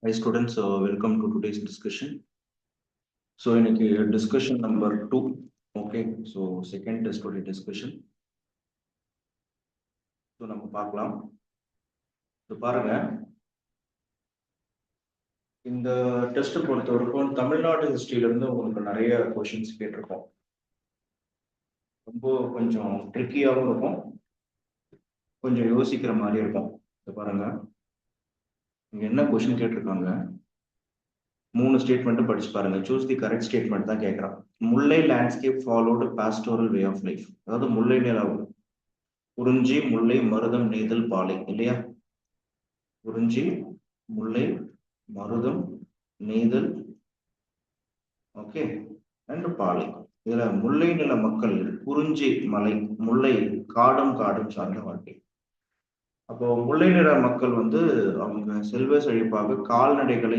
Hi students, welcome to today's discussion. So இன்னைக்கு discussion number 2. Okay, so second test today discussion. So நம்ம பார்க்கலாம். So பாருங்க, இந்த test பொறுத்த வரைக்கும் தமிழ்நாடு ஹிஸ்டரியில இருந்து உங்களுக்கு நிறைய கொஷின்ஸ் கேட்டிருக்கோம். ரொம்ப கொஞ்சம் ட்ரிக்கியாகவும் இருக்கும், கொஞ்சம் யோசிக்கிற மாதிரி இருக்கும். இது பாருங்க, இங்க என்ன கொஷின் கேட்டிருக்காங்க, 3 ஸ்டேட்மெண்ட்டும் படிச்சு பாருங்க. சூஸ் தி கரெக்ட் ஸ்டேட்மெண்ட் தான் கேட்கறான். Mullai landscape followed pastoral way of life. அதாவது முல்லை நிலம், குறிஞ்சி, முல்லை, மருதம், நெய்தல், பாலை இல்லையா? குறிஞ்சி, முல்லை, மருதம், நெய்தல், ஓகே, அண்ட் பாலை. இதுல முல்லை நில மக்கள் குறிஞ்சி மலை, முல்லை காடும் சார்ந்த வாழ்க்கை. அப்போ முல்லை நில மக்கள் அவங்க செல்வ செழிப்பாக கால்நடைகளை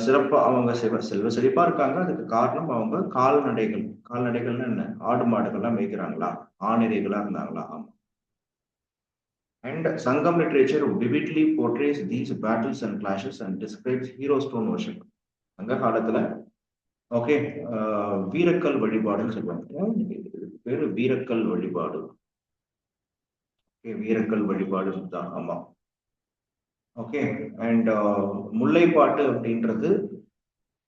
சிறப்பா அவங்க செல்வ செழிப்பா இருக்காங்க. அதுக்கு காரணம் அவங்க கால்நடைகள்னு என்ன, ஆடு மாடுகள்லாம் மேய்க்கிறாங்களா, ஆணிரைகளா இருந்தாங்களா? ஆமா. And Sangam literature vividly portrays these battles and clashes and describes hero stone worship. அங்க காலத்துல ஓகே, வீரக்கல் வழிபாடுன்னு சொல்லுவாங்க. பேரு வீரக்கல் வழிபாடு. வீரக்கல் வழிபாடு தான். ஆமா, ஓகே. அண்ட் முல்லைப்பாட்டு அப்படின்றது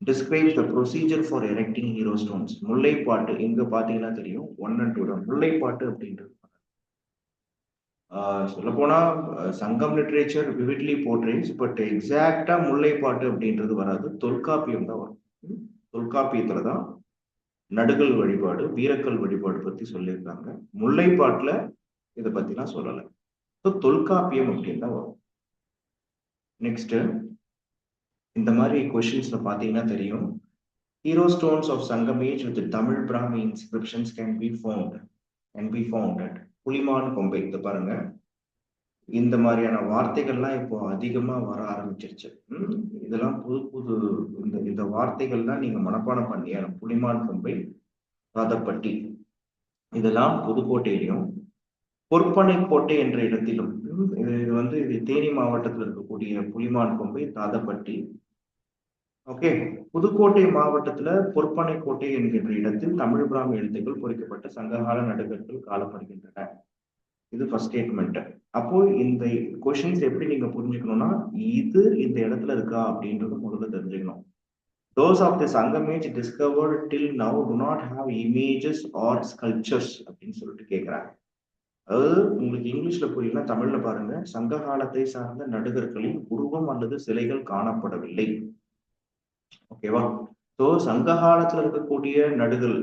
describes the procedure for erecting hero stones. முல்லைப்பாட்டு இங்க பாத்தீங்கன்னா தெரியும், 1 and 2 தான். முல்லைப்பாட்டு அப்படின்றது சொல்ல போனா சங்கம் லிட்ரேச்சர் விவிட்லி போர்ட்ரேஸ், பட் எக்ஸாக்டா முல்லைப்பாட்டு அப்படின்றது வராது, தொல்காப்பியம் தான் வரும். தொல்காப்பியத்துலதான் நடுகல் வழிபாடு, வீரக்கல் வழிபாடு பத்தி சொல்லியிருக்காங்க. முல்லைப்பாட்டுல இதை பத்திலாம் சொல்லல. தொல்காப்பியம் அப்படின்னு தான் வரும். நெக்ஸ்ட், இந்த மாதிரி கொஸ்டின்ஸ்ல பாத்தீங்கன்னா தெரியும், hero stones of Sangam age with Tamil Brahmi inscriptions can be found at Pulimankombai. இதை பாருங்க, இந்த மாதிரியான வார்த்தைகள்லாம் இப்போ அதிகமா வர ஆரம்பிச்சிருச்சு. இதெல்லாம் புது இந்த வார்த்தைகள்லாம் நீங்க மனப்பாடம் பண்ணியா, புலிமான் கொம்பை, ராதப்பட்டி, இதெல்லாம் புதுக்கோட்டையிலையும் பொற்பனை கோட்டை என்ற இடத்திலும், இது தேனி மாவட்டத்தில் இருக்கக்கூடிய புலிமான் கொம்பை, தாதப்பட்டி. ஓகே, புதுக்கோட்டை மாவட்டத்துல பொற்பனை கோட்டை என்கின்ற இடத்தில் தமிழ் பிராமி எழுத்துக்கள் பொறிக்கப்பட்ட சங்ககால நடுகர்கள் காணப்படுகின்றன. இது ஃபர்ஸ்ட் ஸ்டேட்மெண்ட். அப்போ இந்த கொஸ்டின்ஸ் எப்படி நீங்க புரிஞ்சுக்கணும்னா, இது இந்த இடத்துல இருக்கா அப்படின்றது முதல்ல தெரிஞ்சுக்கணும். Those of the Sangam age discovered till now do not have images or sculptures அப்படின்னு சொல்லிட்டு கேட்கிறாங்க. அதாவது உங்களுக்கு இங்கிலீஷ்ல புரியல, தமிழ்ல பாருங்க. சங்க காலத்தை சார்ந்த நடுகர்களின் உருவம் அல்லது சிலைகள் காணப்படவில்லை. ஓகேவா? ஸோ சங்க காலத்துல இருக்கக்கூடிய நடுகள்,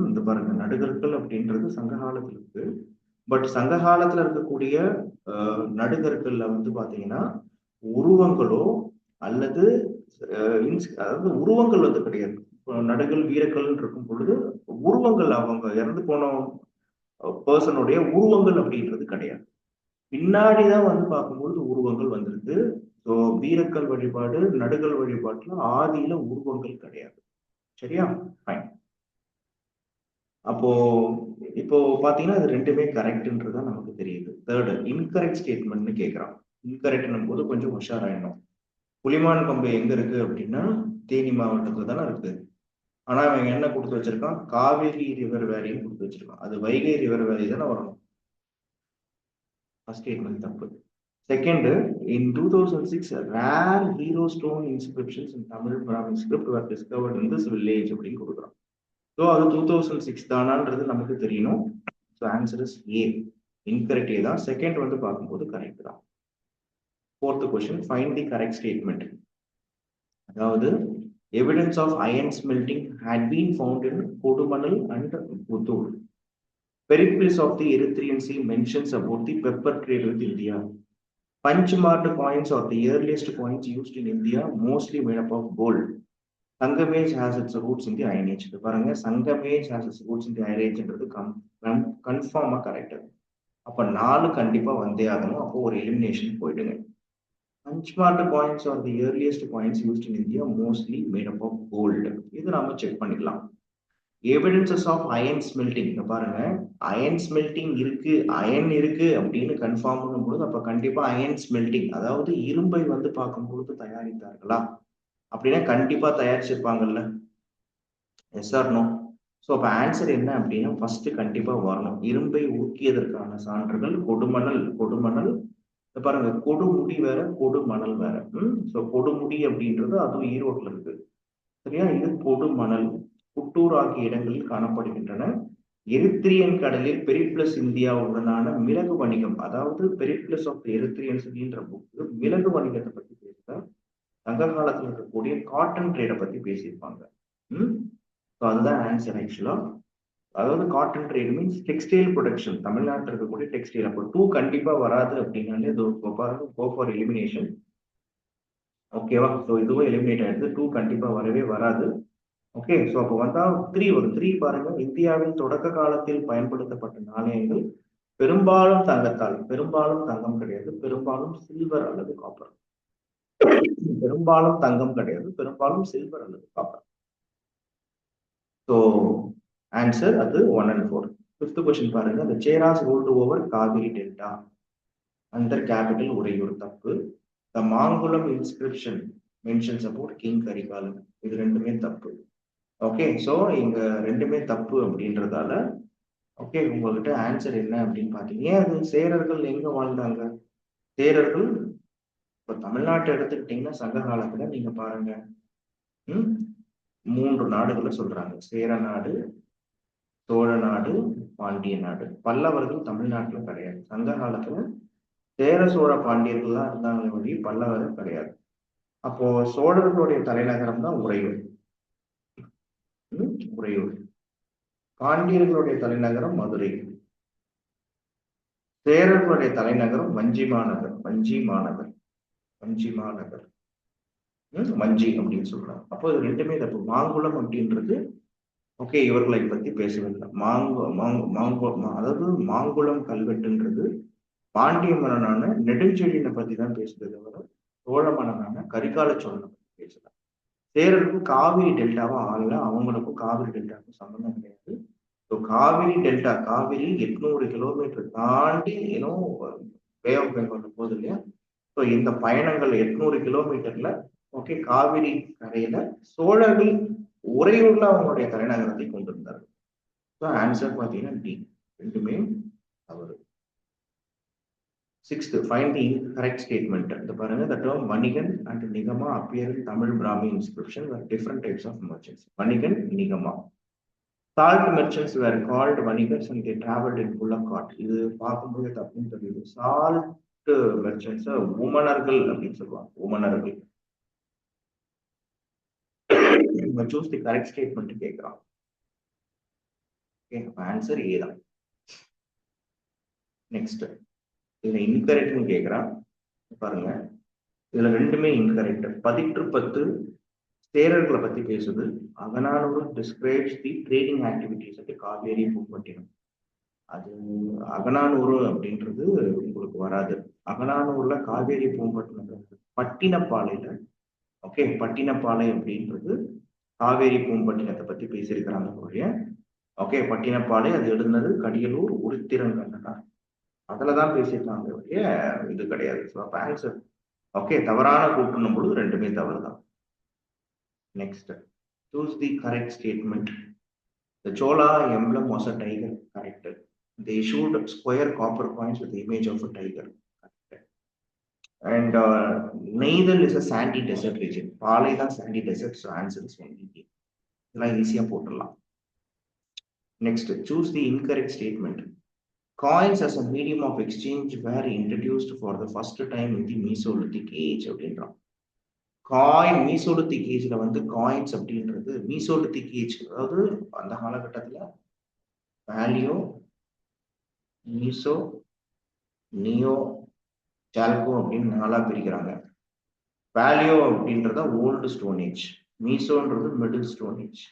இந்த பாருங்க, நடுகர்கள் அப்படின்றது சங்க காலத்துல இருக்கு. பட் சங்க காலத்துல இருக்கக்கூடிய நடுகர்கள்ல பாத்தீங்கன்னா உருவங்களோ அல்லது அதாவது உருவங்கள் கிடையாது. நடுகள் வீரர்கள் இருக்கும் பொழுது உருவங்கள், அவங்க இறந்து போன பர்சனுடைய உருவங்கள் அப்படின்றது கிடையாது. பின்னாடிதான் பார்க்கும்பொழுது உருவங்கள் வந்திருக்கு. ஸோ வீரக்கல் வழிபாடு, நடுகள் வழிபாட்டுல ஆதியில உருவங்கள் கிடையாது. சரியா? ஃபைன். அப்போ இப்போ பாத்தீங்கன்னா அது ரெண்டுமே கரெக்ட்ன்றதான் நமக்கு தெரியுது. தேர்டு, இன்கரெக்ட் ஸ்டேட்மெண்ட்னு கேட்கறான். இன்கரெக்ட்னும் போது கொஞ்சம் உஷாராயிடணும். புலிமான் கொம்பு எங்க இருக்கு அப்படின்னா தேனி மாவட்டத்துல தானே இருக்கு. ஆனா அவன் என்ன கொடுத்து வச்சிருக்கான், காவேரி ரிவர் வேலின்னு கொடுத்து வச்சிருக்கான். அது வைகை ரிவர் வேலி தானே வரணும். ஃபர்ஸ்ட் ஸ்டேட்மெண்ட் தப்பு. Second, in 2006 rare hero stone inscriptions in Tamil Brahmin script were discovered in this village அப்படின்னு கொடுக்குறான். ஸோ அது 2006 தானான்றது நமக்கு தெரியணும். So answer is A. Incorrect தான். செகண்ட் பார்க்கும்போது கரெக்ட் தான். Fourth question, find the correct statement. அதாவது evidence of iron smelting had been found in Kodumanal and Puttur. Peripheries of the Erythraean Sea mentions about the pepper trade with India. Punch-marked coins are the earliest coins used in India, mostly made up of gold. Sangam age has its roots in the Iron Age. பாருங்க, Sangam age has its roots in the Iron Age-ன்றது கன்ஃபார்மா correct. அப்ப 4 கண்டிப்பா வந்தே ஆகணும். அப்போ ஒரு elimination போயிடுங்க. Punch-marked coins are the earliest coins used in India, mostly made up of gold. இது நாம செக் பண்ணிக்கலாம். Evidences of iron smelting. இங்க பாருங்க, அயன் ஸ்மெல்டிங் இருக்கு, அயன் இருக்கு அப்படின்னு கன்ஃபார்ம் பண்ணும்போது அப்ப கண்டிப்பா அயன் ஸ்மெல்டிங், அதாவது இரும்பை வந்து பார்க்கும்பொழுது தயாரித்தார்களா அப்படின்னா கண்டிப்பா தயாரிச்சிருப்பாங்கல்ல. Yes or no? ஸோ அப்ப ஆன்சர் என்ன அப்படின்னா ஃபர்ஸ்ட் கண்டிப்பா வரணும். இரும்பை ஊக்கியதற்கான சான்றுகள் கொடுமணல். கொடுமணல் பாருங்க, கொடுமுடி வேற கொடுமணல் வேற. ஸோ கொடுமுடி அப்படின்றது அதுவும் ஈரோட்ல இருக்கு. சரியா? இது கொடுமணல். குட்டூர் ஆகிய இடங்களில் காணப்படுகின்றன. எரித்ரியன் கடலில் பெரிப்ளஸ் இந்தியாவுடனான மிளகு வணிகம், அதாவது பெரிப்ளஸ் ஆஃப் எரித்ரியன்ஸ் அப்படின்ற புக்கு மிளகு வணிகத்தை பத்தி பேசுதா, சங்க காலத்துல இருக்கக்கூடிய காட்டன் ட்ரேடை பத்தி பேசியிருப்பாங்க. ஸோ அதுதான் ஆன்சர் ஆக்சுவலா. அதாவது cotton trade means textile production, தமிழ்நாட்டில் இருக்கக்கூடிய டெக்ஸ்டைல். அப்போ 2 கண்டிப்பா வராது அப்படின்னாலே இது கோ ஃபார் எலிமினேஷன். ஓகேவா? ஸோ இதுவும் எலிமினேட் ஆயிடுது. 2 கண்டிப்பா வரவே வராது. ஓகே, ஸோ அப்போ வந்தா 3 வரும். 3 பாருங்க, இந்தியாவின் தொடக்க காலத்தில் பயன்படுத்தப்பட்ட நாணயங்கள் பெரும்பாலும் தங்கத்தால், பெரும்பாலும் தங்கம் கிடையாது, பெரும்பாலும் சில்வர் அல்லது காப்பர். பெரும்பாலும் தங்கம் கிடையாது, பெரும்பாலும் சில்வர் அல்லது காப்பர். ஸோ ஆன்சர் அது 1 and 4. 5th கொஸ்டின் பாருங்க, the Cheras ruled over Kaveri delta under capital Uraiyur. தப்பு. the Mangulam inscription mentions about king Karikalan. இது ரெண்டுமே தப்பு. ஓகே, ஸோ இங்க ரெண்டுமே தப்பு அப்படின்றதால ஓகே உங்ககிட்ட ஆன்சர் என்ன அப்படின்னு பாத்தீங்க. அது சேரர்கள் எங்க வாழ்ந்தாங்க? சேரர்கள் இப்ப தமிழ்நாட்டை எடுத்துக்கிட்டீங்கன்னா சங்க காலத்துல நீங்க பாருங்க, 3 நாடுகளை சொல்றாங்க. சேர நாடு, சோழ நாடு, பாண்டிய நாடு. பல்லவர்கள் தமிழ்நாட்டுல கிடையாது. சங்க காலத்துல சேர சோழ பாண்டியர்கள் தான் இருந்தாங்க வழி, பல்லவர்கள் கிடையாது. அப்போ சோழர்களுடைய தலைநகரம் தான் உறையூர். உறையூர். பாண்டியர்களுடைய தலைநகரம் மதுரை. சேரர்களுடைய தலைநகரம் வஞ்சி மாநகர். வஞ்சி மாநகர். வஞ்சி மாநகர். வஞ்சி அப்படின்னு சொல்றாங்க. அப்போ இது ரெண்டுமே தப்பு. மாங்குளம் அப்படின்றது ஓகே இவர்களை பத்தி பேசவில்லை. அதாவது மாங்குளம் கல்வெட்டுன்றது பாண்டிய மன்னனான நெடுஞ்செழியனை பத்தி தான் பேசுறது தவிர சோழ மன்னனான கரிகால சோழனை பத்தி பேசல. சேரருக்கும் காவிரி டெல்டாவா ஆளல, அவங்களுக்கும் காவிரி டெல்டாவுக்கும் சம்பந்தம் கிடையாது. So Kaveri delta, Kaveri 800 kilometre தாண்டி ஏன்னோ பே ஆஃப் பெங்கால் போகுது இல்லையா? ஸோ இந்த பயணங்கள் 800 கிலோமீட்டர்ல ஓகே காவிரி கரையில சோழர்கள் உறையூர்ல அவங்களுடைய தலைநகரத்தை கொண்டிருந்தார்கள். ஸோ ஆன்சர் பார்த்தீங்கன்னா டி, ரெண்டுமே தவறு. 6th, find the incorrect statement. The பாருங்க, the term வணிகன் and நிகமா appear in Tamil Brahmi inscription were different types of merchants. வணிகன், நிகமா. Salt merchants were called வணிகர்ஸ் and they traveled in bullock cart. இது பார்க்கும்போது தப்புன்னு தெரியுது. சால்ட் மெர்ச்சன்ட்ஸ் உமனர்கள் அப்படின்னு சொல்லுவாங்க. உமனர்கள். Choose the correct statement கேட்கிறான். ஆன்சர் ஏ தான். நெக்ஸ்ட், இதுல இன்கரெக்ட்னு கேட்கிறான். பாருங்க, இதுல ரெண்டுமே இன்கரெக்ட். 10 சேரர்களை பத்தி பேசுது. Akananuru describes the trading activities at Kaveri Poompattinam. அது அகநானூறு அப்படின்றது உங்களுக்கு வராது. அகநானூர்ல காவேரி பூம்பட்டினம் பட்டினப்பாளையில ஓகே பட்டினப்பாளை அப்படின்றது காவேரி பூம்பட்டினத்தை பத்தி பேசியிருக்கிறாங்க ஒழிய ஓகே பட்டினப்பாளை அது எழுதுனது கடியலூர் உருத்திரங்கண்ணனார், அதுலதான் பேசியிருக்காங்க ஒழிய இது கிடையாது. ஸோ அப்ப ஆன்சர் ஓகே தவறான கூட்டணும் பொழுது ரெண்டுமே தவறு தான். Next, choose the correct statement. The Chola emblem was a tiger. Correct. They issued square copper coins with the image of a tiger. Correct. And Neithal is a sandy desert region. Palai is sandy desert, so answer is 1D. இதெல்லாம் ஈஸியா போட்டுடலாம். Next, choose the incorrect statement. Coins as a medium of exchange were introduced for the first time in the Mesolithic age அப்படின்றான். Coin Mesolithic ஏஜ்ல வந்து coins அப்படின்றது Mesolithic age, அதாவது அந்த காலகட்டத்துல வேலியோ, மீசோ, நியோ, சால்கோ அப்படின்னு 4 பிரிக்கிறாங்க. வேலியோ அப்படின்றத ஓல்டு ஸ்டோன் ஏஜ், மீசோன்றது மிடில் ஸ்டோன் ஏஜ்,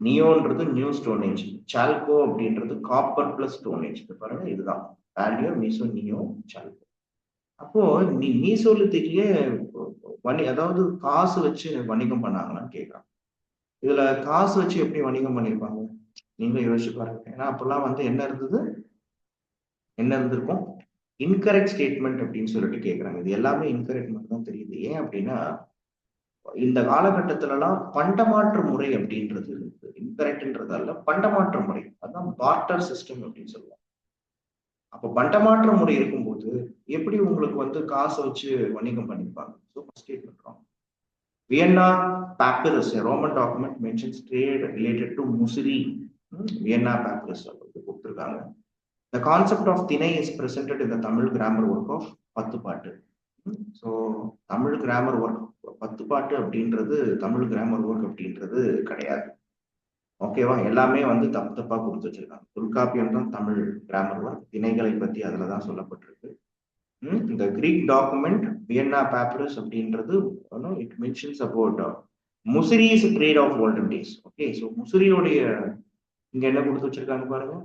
நியோன்றது நியூ ஸ்டோன் ஏஜ், சால்கோ அப்படின்றது காப்பர் பிளஸ் ஸ்டோன் ஏஜ். பாருங்க, இதுதான் வேலியோ, மீசோ, நியோ, சால்கோ. அப்போ நீ மீசோலித்திக்லயே அதாவது காசு வச்சு வணிகம் பண்ணாங்களான்னு கேட்கறான். இதுல காசு வச்சு எப்படி வணிகம் பண்ணிருப்பாங்க நீங்களும் யோசிச்சு பாருங்க. ஏன்னா அப்பெல்லாம் வந்து என்ன இருந்திருக்கும், இன்கரெக்ட் ஸ்டேட்மெண்ட் அப்படின்னு சொல்லிட்டு கேட்கறாங்க. இது எல்லாமே இன்கரெக்ட் மட்டும் தான் தெரியுது. ஏன் அப்படின்னா இந்த காலகட்டத்திலலாம் பண்டமாற்று முறை அப்படின்றது இன்கரெக்ட்ன்றதால பண்டமாற்று முறை, அதான் பார்ட்டர் சிஸ்டம் அப்படின்னு சொல்லுவாங்க. அப்ப பண்டமாற்று முறை இருக்கும்போது எப்படி உங்களுக்கு வந்து காசை வச்சு வணிகம் பண்ணிருப்பாங்க? Vienna papyrus, a Roman document mentions trade related to Musiri. Vienna papyrus கொடுத்திருக்காங்க. The concept of Thinai is presented in the Tamil grammar work of Pattuppattu. So Tamil grammar work Pattuppattu அப்படின்றது தமிழ் கிராமர் ஒர்க் அப்படின்றது கிடையாது. ஓகேவா? எல்லாமே வந்து தப்பா கொடுத்து வச்சிருக்காங்க. தொல்காப்பியம் தான் தமிழ் கிராமர் ஒர்க். திணைகளை பத்தி அதுலதான் சொல்லப்பட்டிருக்கு. இந்த கிரீக் டாக்குமெண்ட் வியன்னா பேப்பரஸ் அப்படின்றது it mentions about Muziris trade of olden days. Okay, so முசிறியோடைய இங்க என்ன கொடுத்து வச்சிருக்காங்க பாருங்க.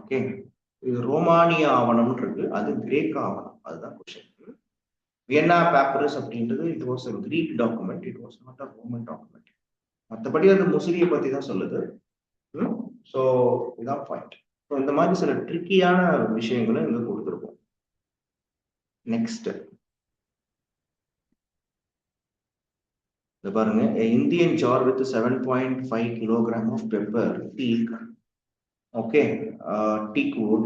ஓகே, இது ரோமானிய ஆவணம் இருக்கு, அது கிரேக்க ஆவணம். அதுதான் கொஸ்டின். வியன்னா பேப்பரஸ் அப்படின்றது it was a Greek document, it was not a Roman document. மற்றபடி அது முசிறியை பத்தி தான் சொல்லுது. ஸோ இதான் பாயிண்ட். ஸோ இந்த மாதிரி சில ட்ரிக்கியான விஷயங்களை இங்க கொடுத்துருக்கோம். நெக்ஸ்ட் பாருங்க, Indian jar with 7.5 kilogram of pepper, teak, okay, teak wood,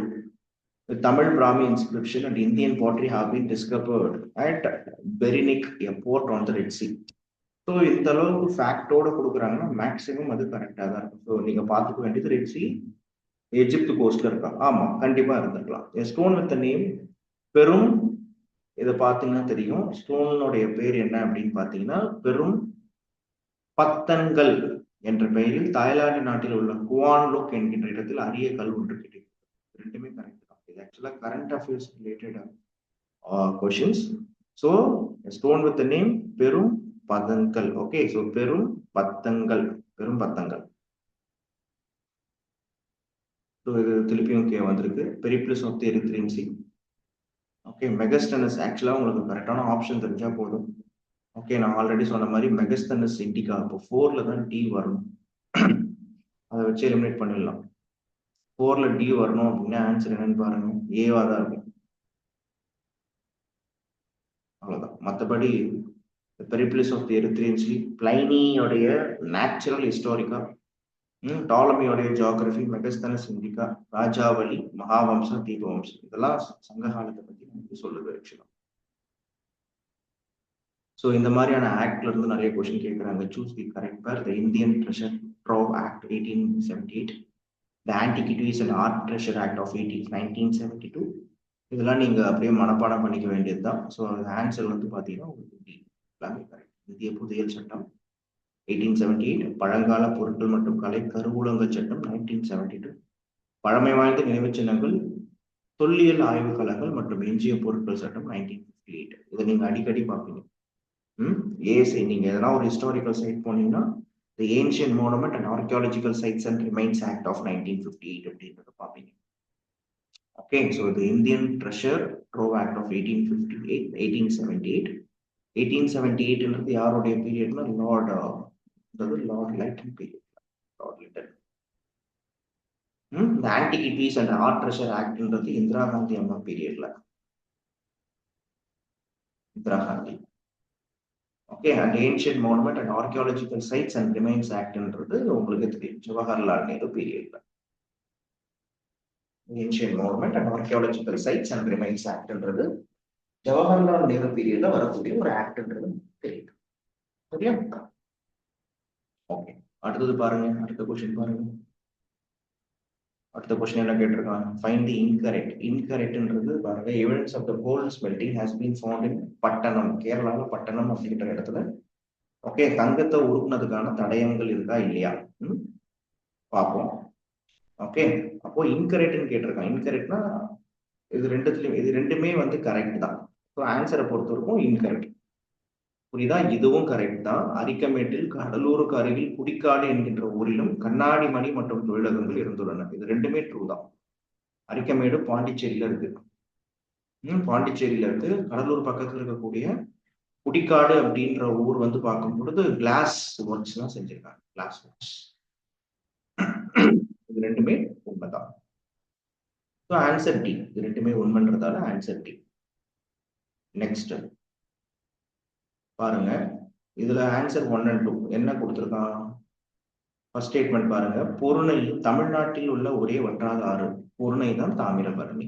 the Tamil Brahmi inscription and Indian pottery have been discovered at Berenic, a port on the Red Sea. So இந்த அளவுக்கு ஃபேக்டோட கொடுக்குறாங்கன்னா மேக்ஸிமம் அது கரெக்டாக தான் இருக்கும். So நீங்க பார்த்துக்க வேண்டியது ரெட் சி எஜிப்து கோஸ்ட்ல இருக்கா? ஆமா, கண்டிப்பா இருந்திருக்கலாம். ஸ்டோன் வித் நேம் பெரும், இதை பார்த்தீங்கன்னா தெரியும். ஸ்டோனுடைய பேர் என்ன அப்படின்னு பார்த்தீங்கன்னா பெரும் பத்தன்கள் என்ற பெயரில் தாய்லாந்து நாட்டில் உள்ள குவான் லுக் என்கின்ற இடத்தில் அரிய கல் ஒன்று கிடைக்கும். ரெண்டுமே கரெக்ட் தான். இது ஆக்சுவலா current affairs related questions. So stone with name பெரும் பதங்கள். ஓகே, ஸோ பெரும் பத்தங்கள், பெரும் பத்தங்கள். ஸோ இது திருப்பியும் கே வந்திருக்கு. Periplus of the Erythraean Sea. Okay, Megasthenes actually உங்களுக்கு கரெக்டான ஆப்ஷன் தெரிஞ்சா போதும். ஓகே, நான் ஆல்ரெடி சொன்ன மாதிரி மெகஸ்தனஸ் இண்டிகா, இப்போ 4ல தான் டி வரணும். அதை வச்சு எலிமினேட் பண்ணிடலாம். 4ல டி வரணும் அப்படின்னா ஆன்சர் என்னன்னு பாருங்க, ஏவா தான் இருக்கும். அவ்வளவுதான். மற்றபடி Periplus of the Erythraean Sea, பிளைனியோடைய நேச்சுரல் ஹிஸ்டாரிக்கா, டாலமியோடைய ஜியோகிரபி, மெகஸ்தனஸ் இண்டிகா, ராஜாவளி, மகாவம்சம், தீபவம்சம், இதெல்லாம் சங்க காலத்தை பத்தி நமக்கு சொல்லுது ஆக்சுவலா. ஸோ இந்த மாதிரியான ஆக்ட்ல இருந்து நிறைய கொஸ்டின் கேட்குறாங்க. Choose the correct pair. The Indian treasure trove act 1878, the antiquities and art treasure act of 1972. இதெல்லாம் நீங்க அப்படியே மனப்பாடம் பண்ணிக்க வேண்டியது தான். ஸோ ஆன்சர் வந்து பார்த்தீங்கன்னா உங்களுக்கு எல்லாமே கரெக்ட். இந்திய புதையல் சட்டம் 1878, பழங்கால பொருட்கள் மற்றும் கலை கருவூலங்கள் சட்டம் 1972, பழமை வாய்ந்த நினைவு சின்னங்கள், தொல்லியல் ஆய்வுக்களங்கள் மற்றும் எஞ்சிய பொருட்கள் சட்டம் 1958. இதை நீங்க அடிக்கடி பார்ப்பீங்க. ஏஎஸ்ஐ நீங்க எதனா ஒரு ஹிஸ்டாரிக்கல் சைட் போனீங்கன்னா the ancient monument and archaeological sites and remains act of 1958 அப்படின்றத பார்ப்பீங்க. Okay, so the Indian treasure trove act of 1878. 1878ன்றது யாருடைய பீரியட்னா Lord Lytton period. Lord Lytton. இந்த ஆன்டிகிவிட்டிஸ் அண்ட் ஆர்ட் ட்ரெஷர் ஆக்ட்ன்றது இந்திரா காந்தி அம்மா பீரியட்ல. Indira Gandhi. Okay, and ancient monument and archaeological sites and remains ஆக்ட்ன்றது உங்களுக்கு தெரியும் ஜவஹர்லால் நேரு பீரியட்ல. Ancient monument and archaeological sites and remains ஆக்ட்ன்றது ஜவஹர்லால் நேரு பீரியட்ல வரக்கூடிய ஒரு ஆக்ட்ன்றது தெரியும். சரியா? ஓகே, அடுத்தது பாருங்க, அடுத்த கொஸ்டின் பாருங்க. அடுத்த கொஸ்டின் என்ன கேட்டிருக்காங்க? ஃபைண்ட் தி இன்கரெக்ட். இன்கரெக்ட்ன்றது பாருங்க, evidence of the gold smelting has been found in Pattanam. கேரளால பட்டணம் அப்படின்ற இடத்துல ஓகே தங்கத்தை உருக்குனதுக்கான தடயங்கள் இருக்கா இல்லையா பார்ப்போம். ஓகே, அப்போ இன்கரெக்ட்னு கேட்டிருக்காங்க. இன்கரெக்ட்னா இது ரெண்டுமே வந்து கரெக்ட் தான். ஸோ ஆன்சரை பொறுத்த வரைக்கும் இன்கரெக்ட். புரியுதா? இதுவும் கரெக்ட் தான். அரிக்கமேட்டில் கடலூருக்கு அருகில் குடிக்காடு என்கின்ற ஊரிலும் கண்ணாடி மணி மற்றும் தொழிலகங்கள் இருந்துள்ளன. இது ரெண்டுமே ட்ரூ தான். அரிக்கமேடு பாண்டிச்சேரியில இருக்கு. பாண்டிச்சேரியில இருக்கு. கடலூர் பக்கத்துல இருக்கக்கூடிய குடிக்காடு அப்படின்ற ஊர் வந்து பார்க்கும் பொழுது கிளாஸ் ஒர்க்ஸ் எல்லாம் செஞ்சிருக்காங்க. Glass works. இது ரெண்டுமே உண்மைதான். Answer D. இது ரெண்டுமே உண்மைன்றதால ஆன்சர் டி. நெக்ஸ்ட் பாருங்க, இதுல ஆன்சர் 1 and 2 என்ன கொடுத்திருக்கான்? ஃபர்ஸ்ட் ஸ்டேட்மெண்ட் பாருங்க, பொருணை தமிழ்நாட்டில் உள்ள ஒரே வற்றாத ஆறு. பொருணை தான் தாமிரபரணி.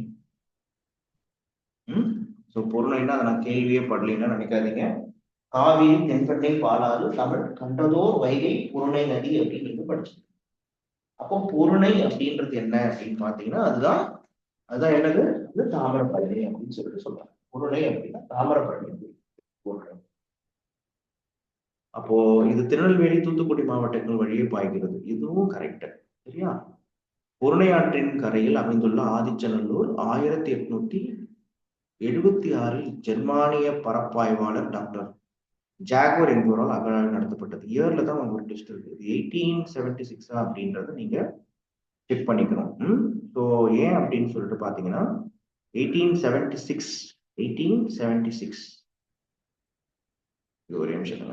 பொருணைன்னா அதை நான் கேள்வியே படலைன்னு நினைக்காதீங்க. காவிரி தென்பெண்ணை பாலாறு தமிழ் கண்டதோர் வைகை பொருணை நதி அப்படின்னு நீங்க படிச்சுக்கோங்க. அப்போ பொருணை அப்படின்றது என்ன அப்படின்னு பாத்தீங்கன்னா அதுதான் என்னது, அது தாமிரபரணி அப்படின்னு சொல்லிட்டு சொல்றாங்க. பொருணை அப்படின்னா தாமிரபரணி. அப்போ இது திருநெல்வேலி தூத்துக்குடி மாவட்டங்கள் வழியே பாய்கிறது. இதுவும் கரெக்ட். சரியா? பொருணை ஆற்றின் கரையில் அமைந்துள்ள ஆதிச்சநல்லூர் 1876 ஜெர்மானிய பரப்பாய்வாளர் டாக்டர் ஜாகுவர் என்பவரால் அகழாய்வு நடத்தப்பட்டது. இயர்ல தான் ஒரு டெஸ்ட் இருக்கு. 1876 அப்படின்றத நீங்க செக் பண்ணிக்கணும். ஸோ ஏன் அப்படின்னு சொல்லிட்டு பாத்தீங்கன்னா 1876 இது ஒரு நிமிஷம்.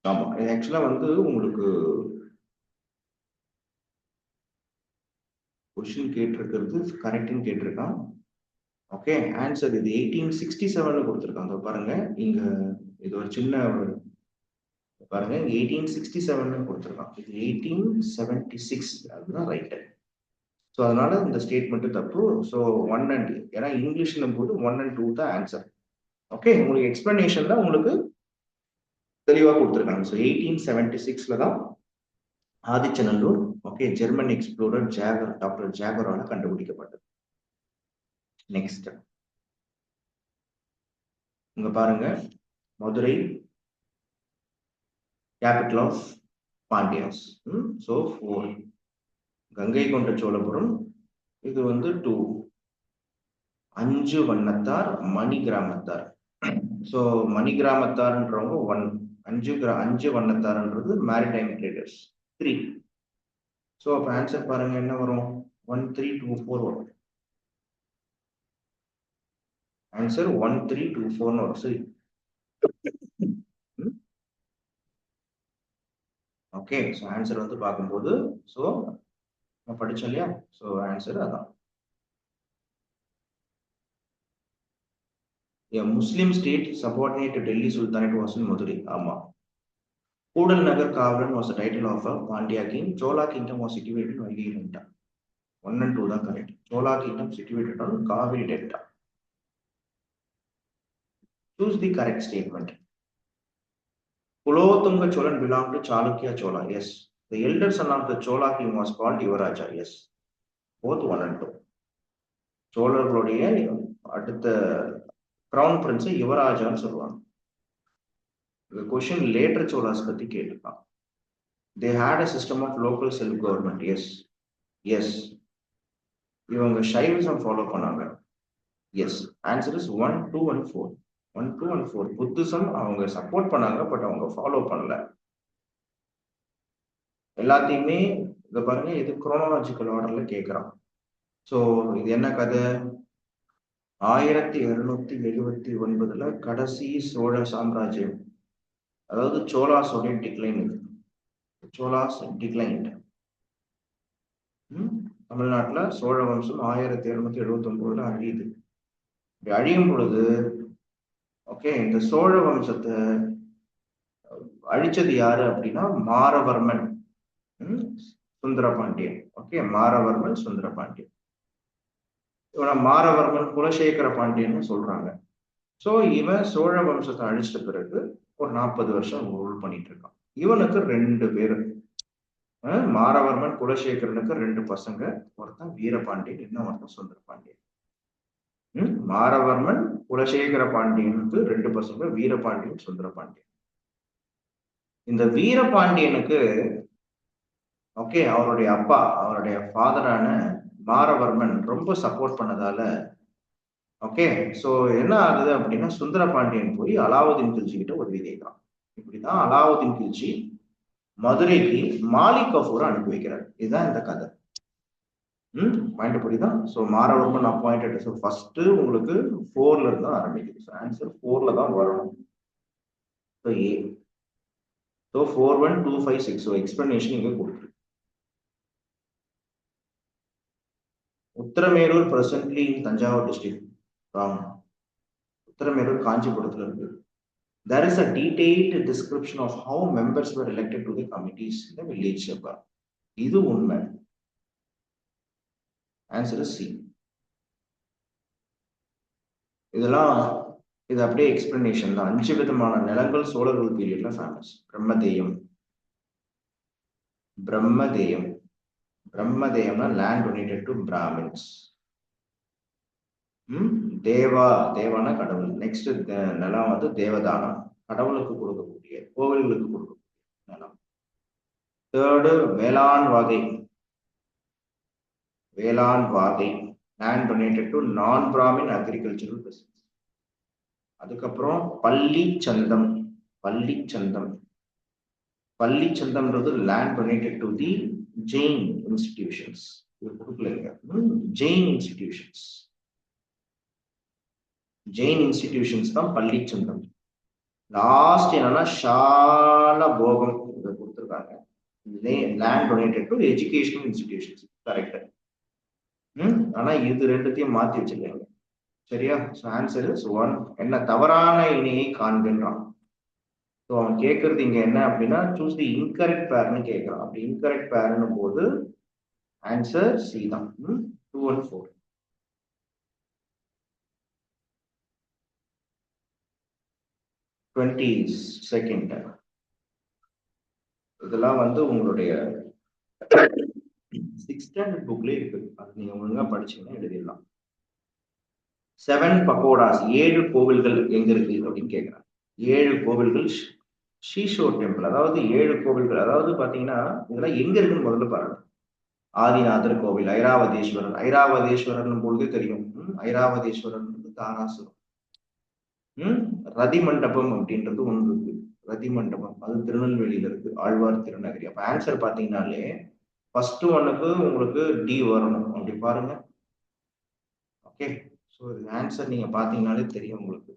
ஆமா, இது ஆக்சுவலா வந்து உங்களுக்கு கொஸ்டின் கேட்டிருக்கிறது கரெக்ட்னு கேட்டிருக்கான். ஓகே, ஆன்சர் இது 1867 கொடுத்துருக்காங்க. பாருங்க இங்க இது ஒரு சின்ன பாருங்க 1867 கொடுத்துருக்கான். இது 1876 அதுதான் ரைட். ஸோ அதனால இந்த ஸ்டேட்மெண்ட் தப்பு. ஸோ 1 and ஏன்னா இங்கிலீஷ்ல போது 1 and 2 தான் ஆன்சர். ஓகே, உங்களுக்கு எக்ஸ்பிளனேஷன் தான் உங்களுக்கு தெளிவாக கொடுத்துருக்காங்க. ஸோ 1876 தான் Adichanallur okay German explorer doctor ஜாகரால கண்டுபிடிக்கப்பட்டது. நெக்ஸ்ட் இங்க பாருங்க, Madurai capital of Pandyas. So 4. Gangai Konda Cholapuram இது வந்து 2. 5 வண்ணத்தார் மணி கிராமத்தார். ஸோ மணி கிராமத்தார்ன்றவங்க 1. 5 வண்ணத்தார்ன்றது மேரிடைம் ட்ரேடர்ஸ் 3. ஸோ அப்போ ஆன்சர் பாருங்க என்ன வரும்? 1 3 2 4 வரும். ஆன்சர் 1 3 2 4 வரும். சரி, ஓகே. ஸோ ஆன்சர் வந்து பார்க்கும்போது ஸோ நம்ம படிச்சோம் இல்லையா? ஸோ ஆன்சர் அதான். A Muslim state subordinate to Delhi Sultanate was in Madurai. ஆமா. கூடல் நகர் காவலன் was the title of a Pandya king. Chola kingdom was situated in Vaigai Delta. 1 and 2 தான் correct. Chola kingdom situated on Kaveri Delta. Choose the correct statement. Kulothunga Cholan belonged to Chalukya Chola. Yes. The elder son of the Chola king was called Yuvaraja. Yes. Both 1 and 2. சோழர்களுடைய அடுத்த crown Prince யுவராஜான்னு சொல்லுவாங்க. The question later Cholas பத்தி கேட்டிருக்கான். They had a system of local self-government. Yes. இவங்க Saivism follow பண்ணாங்க. Yes. Answer is 1 2 and 4. 1 2 and 4. Buddhism அவங்க support பண்ணாங்க, but அவங்க follow பண்ணல. எல்லாத்தையுமே இதை பாருங்க, இது குரோனாலஜிக்கல் ஆர்டர்ல கேட்கிறான். ஸோ இது என்ன கதை? 1779 கடைசி சோழ சாம்ராஜ்யம், அதாவது சோலாஸோடைய டிக்ளைன். சோலாஸ் டிக்ளைன்ட். தமிழ்நாட்டுல சோழ வம்சம் 1779 அழியுது. இப்படி அழியும் பொழுது ஓகே இந்த சோழ வம்சத்தை அழிச்சது யாரு அப்படின்னா மாரவர்மன் சுந்தரபாண்டியன். ஓகே, மாரவர்மன் சுந்தரபாண்டியன். இவனை மாரவர்மன் குலசேகர பாண்டியன்னு சொல்றாங்க. ஸோ இவன் சோழ வம்சத்தை அழிச்சிட்ட பிறகு ஒரு 40 வருஷம் ரூல் பண்ணிட்டு இருக்கான். இவனுக்கு 2 பேரு, மாரவர்மன் குலசேகரனுக்கு 2 பசங்க, ஒருத்தன் வீரபாண்டியன், இன்னொருத்தன் சுந்தரபாண்டியன். மாரவர்மன் குலசேகர பாண்டியனுக்கு 2 பசங்க, வீரபாண்டியன் சுந்தரபாண்டியன். இந்த வீரபாண்டியனுக்கு ஓகே அவருடைய அப்பா, அவருடைய ஃபாதரான மாரவர்மன் ரொம்ப சப்போர்ட் பண்ணதால ஓகே ஸோ என்ன ஆகுது அப்படின்னா சுந்தரபாண்டியன் போய் அலாவுதீன் கில்ஜி கிட்ட உதவி கேட்கிறான். இப்படிதான் அலாவுதீன் கில்ஜி மதுரைக்கு மாலிக் கஃபூரை அனுப்பி வைக்கிறார். இதுதான் இந்த கதை. பாயிண்ட் புரியுதா? So Maravarman appointed. So first உங்களுக்கு 4ல இருந்து தான் ஆரம்பிக்குது. ஸோ ஆன்சர் 4ல தான் வரணும். ஸோ ஏ. ஸோ 4, 1, 2, 5, 6. ஸோ எக்ஸ்பிளனேஷன் இங்கே கொடுத்துருக்கு. உத்தரமேரூர் பிரசன்ட்லி இன் தஞ்சாவூர் டிஸ்ட்ரிக்ட். ராங். உத்தரமேரூர் காஞ்சிபுரத்தில் இருக்கு. There is a detailed description of how members were elected to the committees in the village sabha. இது உண்மை. Answer C. இதெல்லாம் இது அப்படியே எக்ஸ்பிளனேஷன் தான். 5 விதமான நிலங்கள் சோழர்கள் பீரியட்ல ஃபேமஸ். பிரம்மதேயம். பிரம்மதேயம்னா லேண்ட் டொனேட்டட் டு பிராமின்ஸ். தேவான கடவுள். நெக்ஸ்ட் நிலம் வந்து தேவதானம், கடவுளுக்கு கொடுக்கக்கூடிய, கோவில்களுக்கு கொடுக்கக்கூடிய நிலம். தேர்டு வேளாண் வாகை, லேண்ட் டொனேட்டட் டு நான் பிராமின் அக்ரிகல்ச்சரல் பிசினஸ். அதுக்கப்புறம் பள்ளிச்சந்தம்ன்றது land donated to the Jain institutions. இது கொடுக்கலைங்க. ஜெயின் இன்ஸ்டிடியூஷன்ஸ் தான் பள்ளிச்சந்தம். லாஸ்ட் என்னன்னா ஷால போகம் இதை கொடுத்துருக்காங்க. Land donated to educational institutions. Correct. ஆனா இது ரெண்டுத்தையும் மாத்தி வச்சிருக்காங்க. சரியா? Answer is 1. என்ன தவறான இணையை காண்கின்றான். ஸோ அவன் கேட்கறது இங்க என்ன அப்படின்னா சூஸ் தி இன்கரெக்ட் பேர்னு கேட்கறான். அப்படி இன்கரெக்ட் பேர்னு போது ஆன்சர் சி தான். 2 and 4. செகண்ட். இதெல்லாம் வந்து உங்களுடைய 6th ஸ்டாண்டர்ட் புக்லயே இருக்கு. அது நீங்க ஒழுங்கா படிச்சீங்கன்னா எழுதிடலாம். 7 பக்கோடாஸ், 7 கோவில்கள் எங்க இருக்கு அப்படின்னு கேட்கிறாங்க. 7 கோவில்கள் ஷீஷோர் டெம்பிள். அதாவது 7 கோவில்கள், அதாவது பாத்தீங்கன்னா இதெல்லாம் எங்க இருக்குன்னு முதல்ல பாருங்க. ஆதிநாதர் கோவில், ஐராவதேஸ்வரர் பொழுதே தெரியும். ஐராவதேஸ்வரர் தாராசுரம். ரதி மண்டபம் அப்படின்றது ஒன்று இருக்கு. ரதி மண்டபம் அது திருநெல்வேலியில இருக்கு, ஆழ்வார் திருநகரி. அப்ப ஆன்சர் பாத்தீங்கன்னாலே ஃபர்ஸ்ட் ஒன்னுக்கு உங்களுக்கு டி வரணும். அப்படி பாருங்க. ஓகே, ஸோ இது ஆன்சர் நீங்க பாத்தீங்கன்னாலே தெரியும் உங்களுக்கு.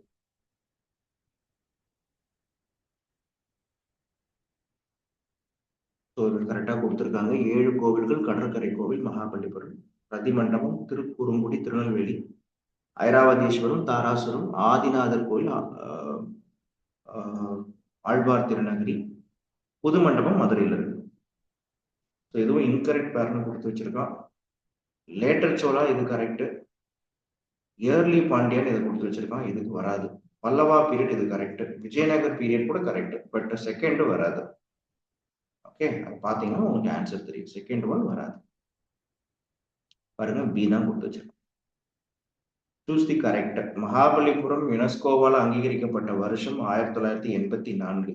ஸோ இது கரெக்டாக கொடுத்துருக்காங்க. 7 கோவில்கள்: கடற்கரை கோவில், மகாபலிபுரம், ரதி மண்டபம், திருக்குறுங்குடி, திருநெல்வேலி, ஐராவதீஸ்வரம், தாராசுரம், ஆதிநாதர் கோயில், ஆழ்வார் திருநகரி, புது மண்டபம் மதுரையில் இருக்கு. ஸோ இதுவும் இன்கரெக்ட் பேர்னு கொடுத்து வச்சிருக்கான். லேட்டர் சோழா இது கரெக்ட். இயர்லி பாண்டியன் இதை கொடுத்து வச்சிருக்கான், இதுக்கு வராது. பல்லவா பீரியட் இது கரெக்ட். விஜயநகர் பீரியட் கூட கரெக்ட், பட் செகண்ட் வராது. ஓகே, அது பார்த்தீங்கன்னா உங்களுக்கு ஆன்சர் தெரியும். செகண்ட் ஒன் வராது. பாருங்க, பி தான் கொடுத்து வச்சிருக்கோம். Choose the correct. மகாபலிபுரம் யுனெஸ்கோவால் அங்கீகரிக்கப்பட்ட வருஷம் 1984.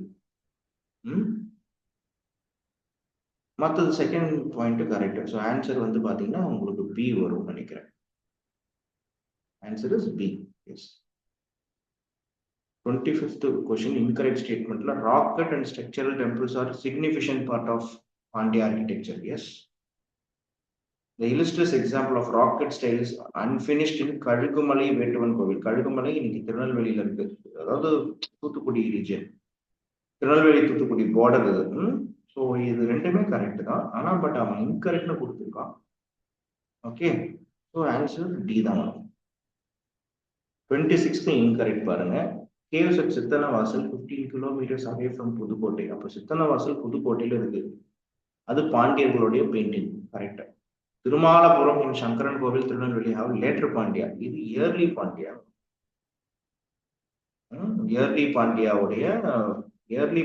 மற்றது second point correct. So answer வந்து பார்த்தீங்கன்னா உங்களுக்கு பி வரும் நினைக்கிறேன். Answer is B. Yes. 25th question, incorrect statement. Rock-cut and structural temples are significant part of Pandya architecture. Yes. The illustrious example of rock-cut style is unfinished in Kalugumalai Vetuvan Kovil. Kalugumalai இன்னைக்கு திருநெல்வேலியில இருக்கு, அதாவது Thoothukudi region, Tirunelveli Thoothukudi border இது. So இது ரெண்டுமே correct தான், ஆனா but அவன் இன்கரெக்ட்னு கொடுத்துருக்கான். ஓகே, ஸோ ஆன்சர் டி தான் வரும். 26th இன்கரெக்ட் பாருங்க. Caves at Sittanavasal 15 kilometers away from Pudukkottai. அப்ப சித்தனவாசல் புதுக்கோட்டையில இருக்கு, அது பாண்டியர்களுடைய பெயிண்டிங். கரெக்ட். திருமாலபுரம் இன் சங்கரன் கோவில் திருநெல்வேலி ஹாவ் லேட்டர் பாண்டியா. இது இயர்லி பாண்டியா. இயர்லி